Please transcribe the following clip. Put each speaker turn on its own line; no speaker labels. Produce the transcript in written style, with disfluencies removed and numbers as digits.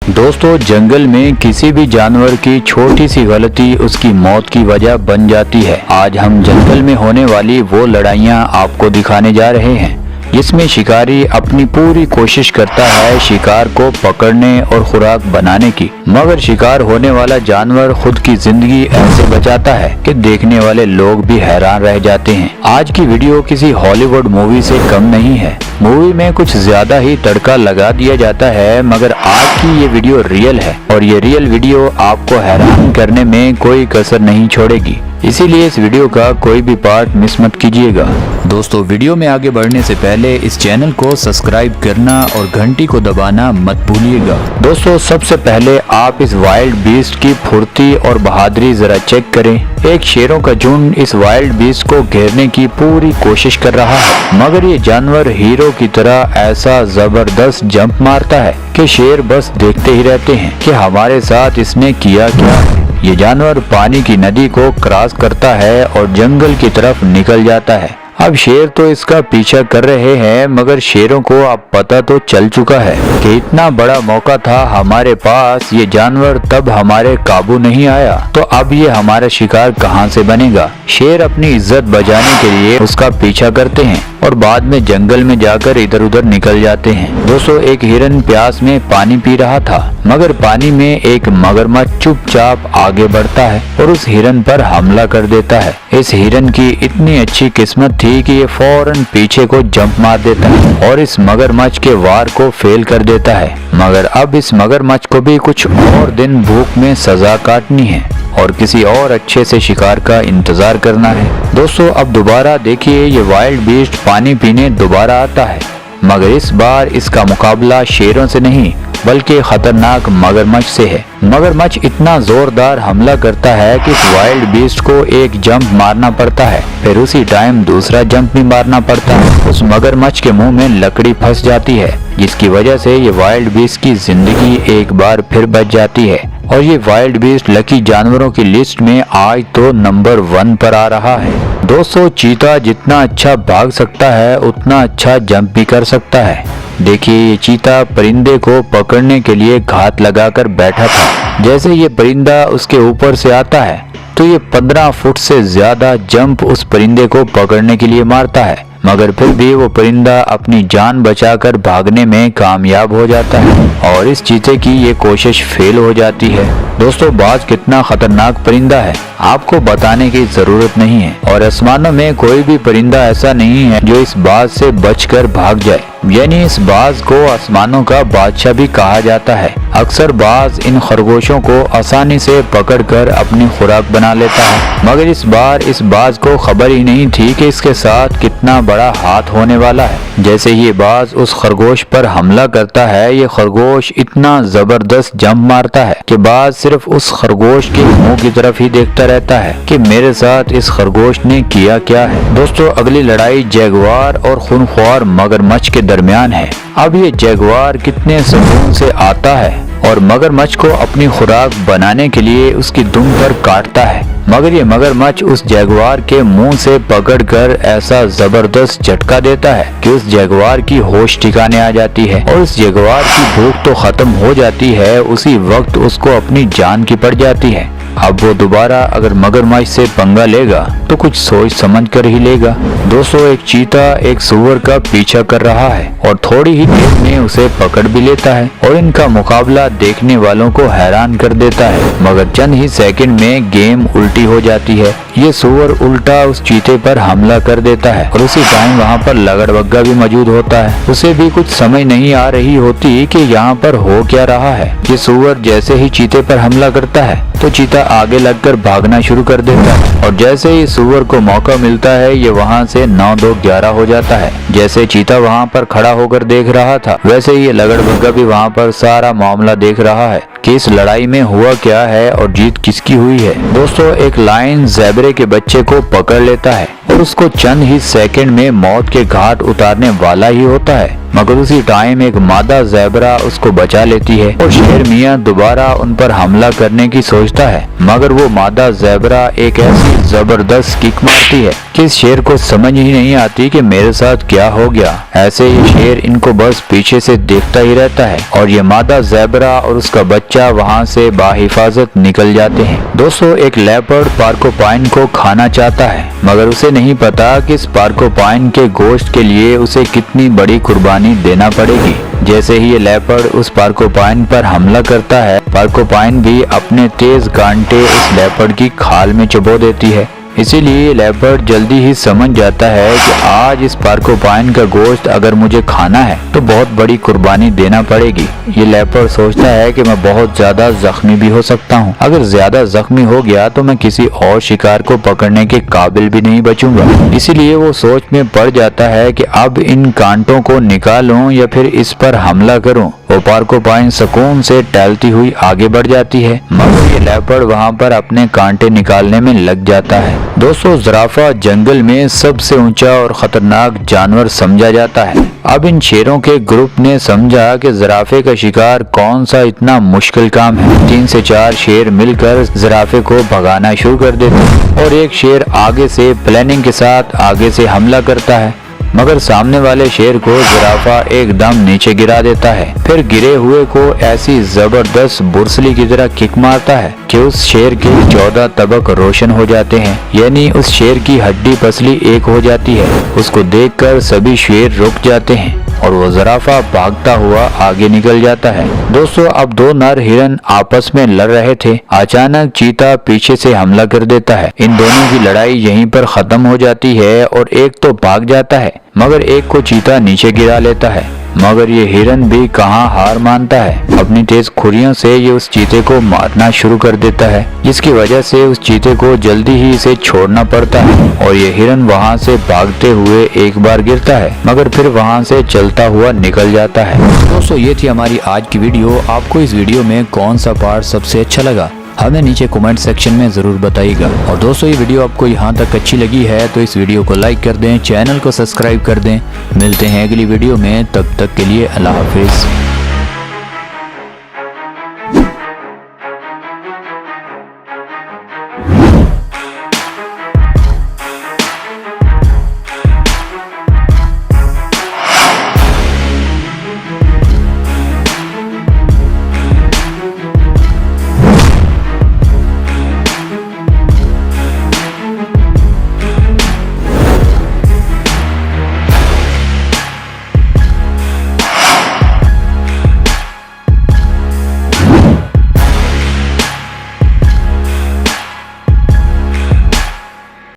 दोस्तों, जंगल में किसी भी जानवर की छोटी सी गलती उसकी मौत की वजह बन जाती है। आज हम जंगल में होने वाली वो लड़ाइयाँ आपको दिखाने जा रहे हैं जिसमें शिकारी अपनी पूरी कोशिश करता है शिकार को पकड़ने और खुराक बनाने की, मगर शिकार होने वाला जानवर खुद की जिंदगी ऐसे बचाता है कि देखने वाले लोग भी हैरान रह जाते हैं। आज की वीडियो किसी हॉलीवुड मूवी से कम नहीं है। मूवी में कुछ ज्यादा ही तड़का लगा दिया जाता है, मगर आज की ये वीडियो रियल है और ये रियल वीडियो आपको हैरान करने में कोई कसर नहीं छोड़ेगी। इसीलिए इस वीडियो का कोई भी पार्ट मिस मत कीजिएगा। दोस्तों, वीडियो में आगे बढ़ने से पहले इस चैनल को सब्सक्राइब करना और घंटी को दबाना मत भूलिएगा। दोस्तों, सबसे पहले आप इस वाइल्ड बीस्ट की फुर्ती और बहादुरी जरा चेक करें। एक शेरों का झुंड इस वाइल्ड बीस्ट को घेरने की पूरी कोशिश कर रहा है, मगर ये जानवर हीरो की तरह ऐसा जबरदस्त जंप मारता है कि शेर बस देखते ही रहते हैं कि हमारे साथ इसने किया क्या। ये जानवर पानी की नदी को क्रॉस करता है और जंगल की तरफ निकल जाता है। अब शेर तो इसका पीछा कर रहे हैं, मगर शेरों को अब पता तो चल चुका है कि इतना बड़ा मौका था हमारे पास, ये जानवर तब हमारे काबू नहीं आया तो अब ये हमारा शिकार कहां से बनेगा। शेर अपनी इज्जत बचाने के लिए उसका पीछा करते हैं और बाद में जंगल में जाकर इधर उधर निकल जाते हैं। दोस्तों, एक हिरन प्यास में पानी पी रहा था, मगर पानी में एक मगरमच्छ चुपचाप आगे बढ़ता है और उस हिरन पर हमला कर देता है। इस हिरन की इतनी अच्छी किस्मत थी कि ये फौरन पीछे को जंप मार देता है और इस मगरमच्छ के वार को फेल कर देता है। मगर अब इस मगरमच्छ को भी कुछ और दिन भूख में सजा काटनी है और किसी और अच्छे से शिकार का इंतजार करना है। दोस्तों, अब दोबारा देखिए, ये वाइल्ड बीस्ट पानी पीने दोबारा आता है, मगर इस बार इसका मुकाबला शेरों से नहीं बल्कि खतरनाक मगरमच्छ से है। मगरमच्छ इतना जोरदार हमला करता है कि इस वाइल्ड बीस्ट को एक जंप मारना पड़ता है, फिर उसी टाइम दूसरा जंप भी मारना पड़ता है। उस मगरमच्छ के मुंह में लकड़ी फंस जाती है, जिसकी वजह से ये वाइल्ड बीस्ट की जिंदगी एक बार फिर बच जाती है और ये वाइल्ड बीस्ट लकी जानवरों की लिस्ट में आज तो नंबर 1 पर आ रहा है। दोस्तों, चीता जितना अच्छा भाग सकता है उतना अच्छा जंप भी कर सकता है। देखिए, ये चीता परिंदे को पकड़ने के लिए घात लगाकर बैठा था। जैसे ये परिंदा उसके ऊपर से आता है तो ये 15 फुट से ज्यादा जंप उस परिंदे को पकड़ने के लिए मारता है, मगर फिर भी वो परिंदा अपनी जान बचाकर भागने में कामयाब हो जाता है और इस चीते की ये कोशिश फेल हो जाती है। दोस्तों, बाज कितना खतरनाक परिंदा है आपको बताने की जरूरत नहीं है और आसमानों में कोई भी परिंदा ऐसा नहीं है जो इस बाज से बचकर भाग जाए। यानी इस बाज को आसमानों का बादशाह भी कहा जाता है। अक्सर बाज इन खरगोशों को आसानी से पकड़कर अपनी खुराक बना लेता है, मगर इस बार इस बाज को खबर ही नहीं थी कि इसके साथ कितना बड़ा हाथ होने वाला है। जैसे ये बाज उस खरगोश पर हमला करता है, ये खरगोश इतना जबरदस्त जंप मारता है कि बाज सिर्फ उस खरगोश के मुंह की तरफ ही देखता रहता है कि मेरे साथ इस खरगोश ने किया क्या है। दोस्तों, अगली लड़ाई जैगुआर और खूनख्वार मगरमच्छ के दरमियान है। अब ये जैगुआर कितने सुकून से आता है और मगरमच्छ को अपनी खुराक बनाने के लिए उसकी दुम पर काटता है, मगर ये मगरमच्छ उस जैगुआर के मुंह से पकड़कर ऐसा जबरदस्त झटका देता है कि उस जैगुआर की होश ठिकाने आ जाती है और उस जैगुआर की भूख तो खत्म हो जाती है, उसी वक्त उसको अपनी जान की पड़ जाती है। अब वो दोबारा अगर मगरमच्छ से पंगा लेगा तो कुछ सोच समझ कर ही लेगा। दोस्तों, एक चीता एक सूअर का पीछा कर रहा है और थोड़ी ही देर में उसे पकड़ भी लेता है और इनका मुकाबला देखने वालों को हैरान कर देता है, मगर चंद ही सेकंड में गेम उल्टी हो जाती है। ये सूअर उल्टा उस चीते पर हमला कर देता है और उसी टाइम वहाँ पर लगड़बग्गा भी मौजूद होता है। उसे भी कुछ समझ नहीं आ रही होती कि यहाँ पर हो क्या रहा है। ये सूअर जैसे ही चीते पर हमला करता है तो चीता आगे लगकर भागना शुरू कर देता है और जैसे ही सूअर को मौका मिलता है ये वहाँ से 9-2-11 हो जाता है। जैसे चीता वहाँ पर खड़ा होकर देख रहा था, वैसे ही ये लगड़बग्गा भी वहाँ पर सारा मामला देख रहा है कि इस लड़ाई में हुआ क्या है और जीत किसकी हुई है। दोस्तों, एक लायन ज़ेब्रे के बच्चे को पकड़ लेता है और उसको चंद ही सेकंड में मौत के घाट उतारने वाला ही होता है। मगर उसी टाइम एक मादा ज़ेबरा उसको बचा लेती है और शेर मियाँ दोबारा उन पर हमला करने की सोचता है, मगर वो मादा ज़ेबरा एक ऐसी जबरदस्त किक मारती है कि इस शेर को समझ ही नहीं आती कि मेरे साथ क्या हो गया। ऐसे ही शेर इनको बस पीछे से देखता ही रहता है और ये मादा ज़ेबरा और उसका बच्चा वहाँ से बाहिफाजत निकल जाते हैं। दोस्तों, एक लेपर्ड पोर्कुपाइन को खाना चाहता है, मगर उसे नहीं पता कि इस पोर्कुपाइन के गोश्त के लिए उसे कितनी बड़ी कुर्बानी देना पड़ेगी। जैसे ही ये लेपर्ड उस पोर्कुपाइन पर हमला करता है, पोर्कुपाइन भी अपने तेज कांटे उस लेपर्ड की खाल में चुभो देती है। इसीलिए लेपर्ड जल्दी ही समझ जाता है कि आज इस पोर्कुपाइन का गोश्त अगर मुझे खाना है तो बहुत बड़ी कुर्बानी देना पड़ेगी। ये लेपर्ड सोचता है कि मैं बहुत ज्यादा जख्मी भी हो सकता हूँ। अगर ज्यादा जख्मी हो गया तो मैं किसी और शिकार को पकड़ने के काबिल भी नहीं बचूंगा। इसीलिए वो सोच में पड़ जाता है कि अब इन कांटों को निकालूं या फिर इस पर हमला करूं। वो पोर्कुपाइन सुकून से टहलती हुई आगे बढ़ जाती है, मगर ये लेपर्ड वहाँ पर अपने कांटे निकालने में लग जाता है। दोस्तों, ज़राफ़ा जंगल में सबसे ऊंचा और खतरनाक जानवर समझा जाता है। अब इन शेरों के ग्रुप ने समझा कि ज़राफ़े का शिकार कौन सा इतना मुश्किल काम है। 3 से 4 शेर मिलकर ज़राफ़े को भगाना शुरू कर देते हैं और एक शेर आगे से प्लानिंग के साथ आगे से हमला करता है, मगर सामने वाले शेर को ज़राफ़ा एकदम नीचे गिरा देता है। फिर गिरे हुए को ऐसी जबरदस्त बुर्सली की तरह किक मारता है कि उस शेर के 14 तबक रोशन हो जाते हैं, यानी उस शेर की हड्डी पसली एक हो जाती है। उसको देखकर सभी शेर रुक जाते हैं और वो ज़राफ़ा भागता हुआ आगे निकल जाता है। दोस्तों, अब 2 नर हिरन आपस में लड़ रहे थे। अचानक चीता पीछे से हमला कर देता है। इन दोनों की लड़ाई यहीं पर खत्म हो जाती है और एक तो भाग जाता है, मगर एक को चीता नीचे गिरा लेता है। मगर ये हिरन भी कहाँ हार मानता है। अपनी तेज खुरियों से ये उस चीते को मारना शुरू कर देता है, जिसकी वजह से उस चीते को जल्दी ही इसे छोड़ना पड़ता है और ये हिरन वहाँ से भागते हुए एक बार गिरता है, मगर फिर वहाँ से चलता हुआ निकल जाता है। दोस्तों, ये थी हमारी आज की वीडियो। आपको इस वीडियो में कौन सा पार्ट सबसे अच्छा लगा, हमें नीचे कमेंट सेक्शन में ज़रूर बताइएगा। और दोस्तों, ये वीडियो आपको यहाँ तक अच्छी लगी है तो इस वीडियो को लाइक कर दें, चैनल को सब्सक्राइब कर दें। मिलते हैं अगली वीडियो में, तब तक के लिए अल्लाह हाफिज़।